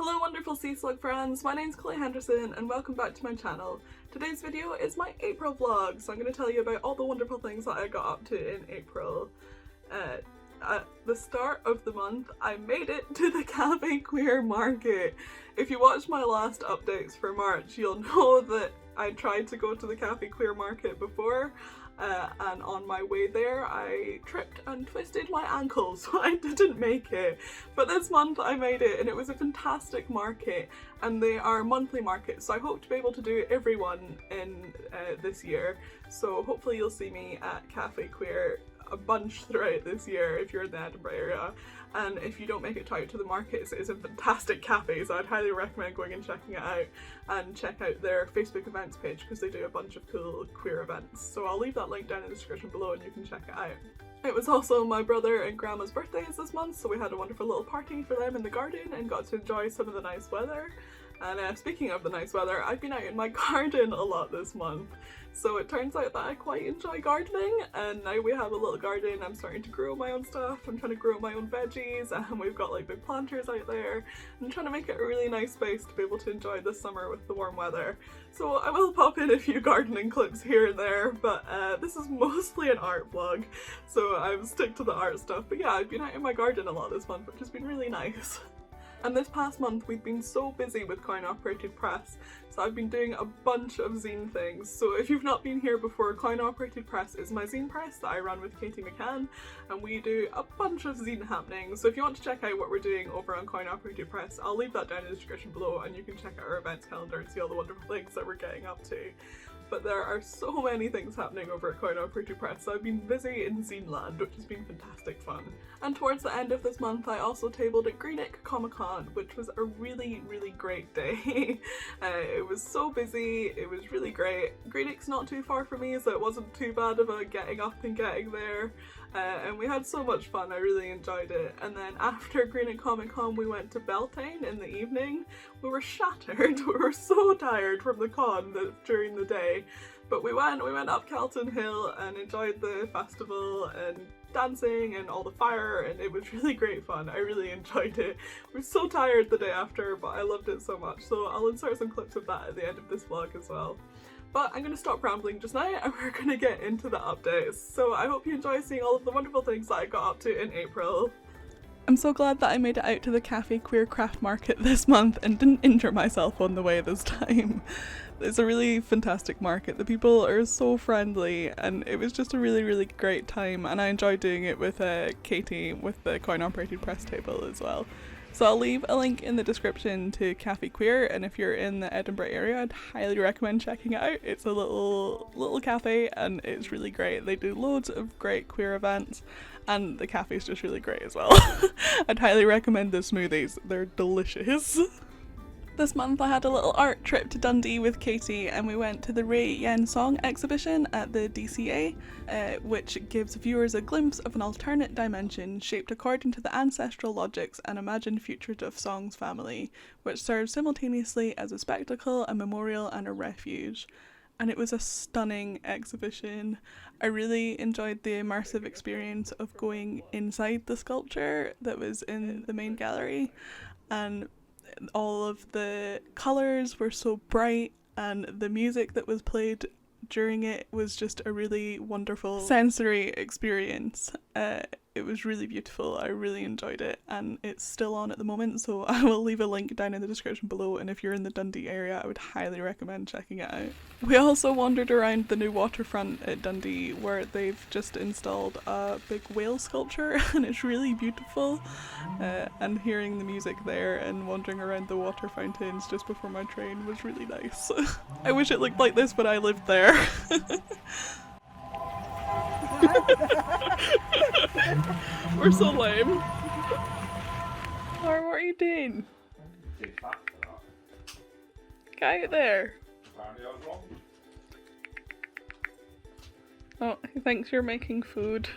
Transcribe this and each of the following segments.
Hello wonderful SLUG friends, my name's Henderson and welcome back to my channel. Today's video is my April vlog, so I'm going to tell you about all the wonderful things that I got up to in April. At the start of the month, I made it to the Cafe Queer Market. If you watched my last updates for March, you'll know that I tried to go to the Cafe Queer Market before, and on my way there I tripped and twisted my ankle, so I didn't make it. But this month I made it, and it was a fantastic market, and they are monthly markets, so I hope to be able to do every one in this year. So hopefully you'll see me at Cafe Queer a bunch throughout this year if you're in the Edinburgh area, and if you don't make it out to the markets, it's a fantastic cafe, so I'd highly recommend going and checking it out, and check out their Facebook events page because they do a bunch of cool queer events. So I'll leave that link down in the description below and you can check it out. It was also my brother and grandma's birthdays this month, so we had a wonderful little party for them in the garden and got to enjoy some of the nice weather. And speaking of the nice weather, I've been out in my garden a lot this month. So it turns out that I quite enjoy gardening, and now we have a little garden. I'm starting to grow my own stuff. I'm trying to grow my own veggies, and we've got like big planters out there. I'm trying to make it a really nice space to be able to enjoy this summer with the warm weather. So I will pop in a few gardening clips here and there, but this is mostly an art vlog, so I will stick to the art stuff. But yeah, I've been out in my garden a lot this month, which has been really nice. And this past month we've been so busy with Coin Operated Press, so I've been doing a bunch of zine things. So if you've not been here before, Coin Operated Press is my zine press that I run with Katie McCann, and we do a bunch of zine happenings. So if you want to check out what we're doing over on Coin Operated Press, I'll leave that down in the description below, and you can check out our events calendar and see all the wonderful things that we're getting up to. But there are so many things happening over at Coin Operated Press, so I've been busy in Zine Land, which has been fantastic fun. And towards the end of this month I also tabled at Greenock Comic Con, which was a really great day. It was so busy, it was really great. Greenock's not too far from me, so it wasn't too bad of a getting up and getting there. And we had so much fun, I really enjoyed it. And then after Greenock Comic Con we went to Beltane in the evening. We were shattered, we were so tired from the con during the day. But we went up Calton Hill and enjoyed the festival and dancing and all the fire, and it was really great fun. I really enjoyed it. We were so tired the day after, but I loved it so much. So I'll insert some clips of that at the end of this vlog as well. But I'm going to stop rambling just now and we're going to get into the updates. So I hope you enjoy seeing all of the wonderful things that I got up to in April. I'm so glad that I made it out to the Cafe Queer Craft Market this month and didn't injure myself on the way this time. It's a really fantastic market. The people are so friendly and it was just a really great time, and I enjoyed doing it with Katie with the Coin Operated Press table as well. So I'll leave a link in the description to Cafe Queer, and if you're in the Edinburgh area I'd highly recommend checking it out. It's a little cafe and it's really great. They do loads of great queer events and the cafe's just really great as well. I'd highly recommend the smoothies, they're delicious. This month I had a little art trip to Dundee with Katie, and we went to the Rae-Yen Song exhibition at the DCA, which gives viewers a glimpse of an alternate dimension shaped according to the ancestral logics and imagined futures of Song's family, which serves simultaneously as a spectacle, a memorial and a refuge. And it was a stunning exhibition. I really enjoyed the immersive experience of going inside the sculpture that was in the main gallery, and all of the colours were so bright and the music that was played during it was just a really wonderful sensory experience. It was really beautiful, I really enjoyed it, and it's still on at the moment, so I will leave a link down in the description below, and if you're in the Dundee area I would highly recommend checking it out. We also wandered around the new waterfront at Dundee, where they've just installed a big whale sculpture and it's really beautiful, and hearing the music there and wandering around the water fountains just before my train was really nice. I wish it looked like this when I lived there. We're so lame. Laura, what are you doing? Get out there. Oh, he thinks you're making food.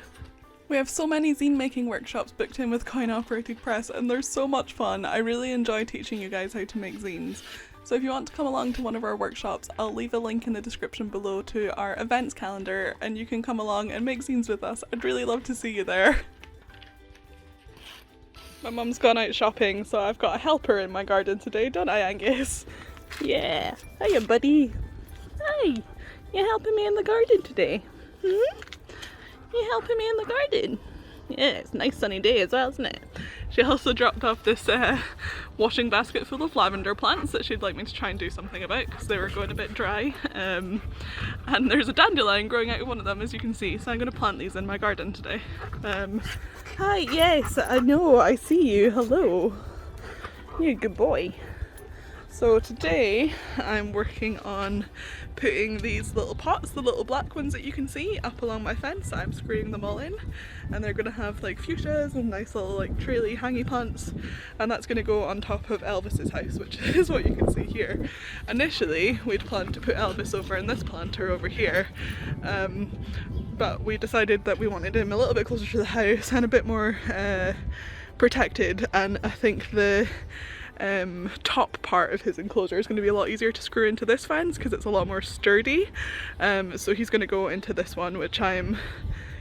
We have so many zine making workshops booked in with Coin Operated Press, and they're so much fun. I really enjoy teaching you guys how to make zines. So if you want to come along to one of our workshops, I'll leave a link in the description below to our events calendar, and you can come along and make zines with us. I'd really love to see you there. My mum's gone out shopping, so I've got a helper in my garden today, don't I, Angus? Yeah. Hiya, buddy. Hi. You helping me in the garden today? Hmm? You helping me in the garden? Yeah, it's a nice sunny day as well, isn't it? She also dropped off this washing basket full of lavender plants that she'd like me to try and do something about because they were going a bit dry. And there's a dandelion growing out of one of them, as you can see, so I'm going to plant these in my garden today. Hi, yes, I know, I see you, hello. You're a good boy. So today I'm working on putting these little pots, the little black ones that you can see, up along my fence. I'm screwing them all in and they're going to have like fuchsias and nice little like traily hangy plants, and that's going to go on top of Elvis's house, which is what you can see here. Initially we'd planned to put Elvis over in this planter over here, but we decided that we wanted him a little bit closer to the house and a bit more protected, and I think the top part of his enclosure is going to be a lot easier to screw into this fence because it's a lot more sturdy. So he's going to go into this one, which I'm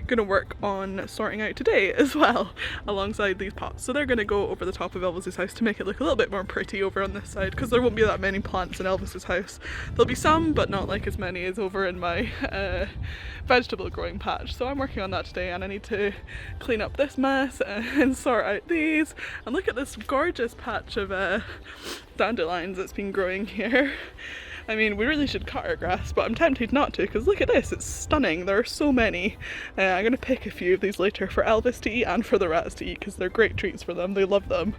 going to work on sorting out today as well, alongside these pots. So they're going to go over the top of Elvis's house to make it look a little bit more pretty over on this side, because there won't be that many plants in Elvis's house. There'll be some, but not like as many as over in my vegetable growing patch. So I'm working on that today, and I need to clean up this mess and sort out these. And look at this gorgeous patch of dandelions that's been growing here. I mean, we really should cut our grass, but I'm tempted not to because look at this, it's stunning. There are so many. I'm going to pick a few of these later for Elvis to eat and for the rats to eat because they're great treats for them, they love them.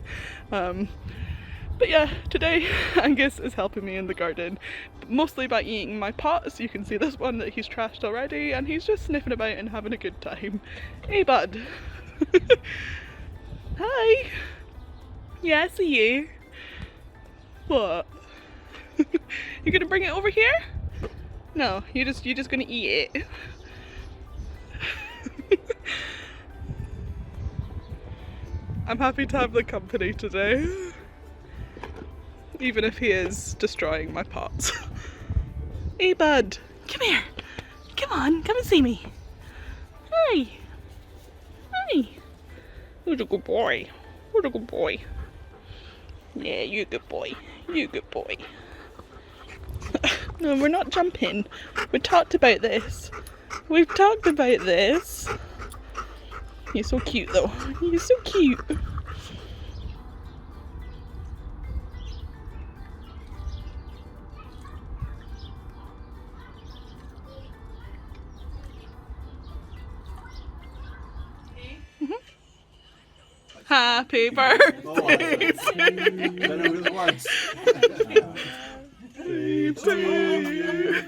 But yeah, today Angus is helping me in the garden, mostly by eating my pots. You can see this one that he's trashed already, and he's just sniffing about and having a good time. Hey bud. Hi. Yeah, I see you. What? You're gonna bring it over here? No, you're just gonna eat it. I'm happy to have the company today, even if he is destroying my pots. Hey bud, come here. Come on, come and see me. Hi. Hi. Who's a good boy? Who's a good boy? Yeah, you're a good boy. You're a good boy. No, we're not jumping. We talked about this. We've talked about this. You're so cute though. You're so cute. Happy birthday to you.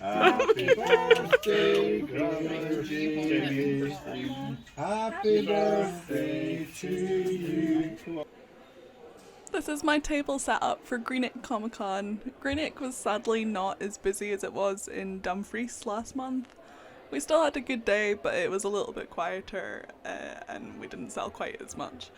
Happy birthday, Jamie. Happy birthday to you. This is my table set up for Greenock Comic Con. Greenock was sadly not as busy as it was in Dumfries last month. We still had a good day, but it was a little bit quieter and we didn't sell quite as much.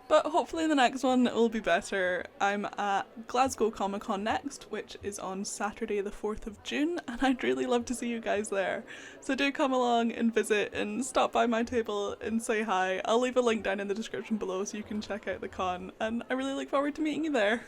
But hopefully the next one will be better. I'm at Glasgow Comic Con next, which is on Saturday the 4th of June, and I'd really love to see you guys there. So do come along and visit and stop by my table and say hi. I'll leave a link down in the description below so you can check out the con, and I really look forward to meeting you there.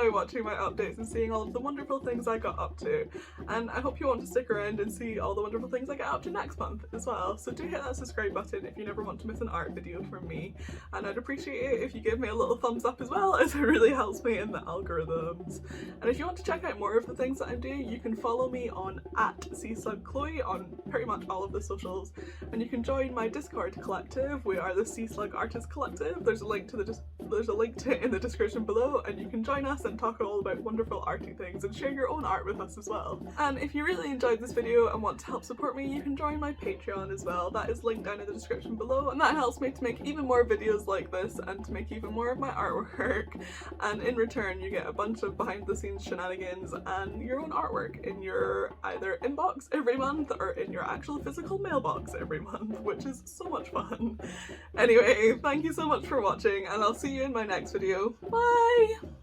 enjoy watching my updates and seeing all of the wonderful things I got up to, and I hope you want to stick around and see all the wonderful things I get up to next month as well. So do hit that subscribe button if you never want to miss an art video from me, and I'd appreciate it if you give me a little thumbs up as well, as it really helps me in the algorithms. And if you want to check out more of the things that I'm doing, you can follow me on @SLUG on pretty much all of the socials, and you can join my Discord collective. We are the SLUG Artist Collective. There's a link to it in the description below, and you can join us and talk all about wonderful arty things and share your own art with us as well. And if you really enjoyed this video and want to help support me, you can join my Patreon as well. That is linked down in the description below, and that helps me to make even more videos like this and to make even more of my artwork. And in return you get a bunch of behind the scenes shenanigans and your own artwork in your either inbox every month or in your actual physical mailbox every month, which is so much fun. Anyway, thank you so much for watching, and I'll see you in my next video. Bye!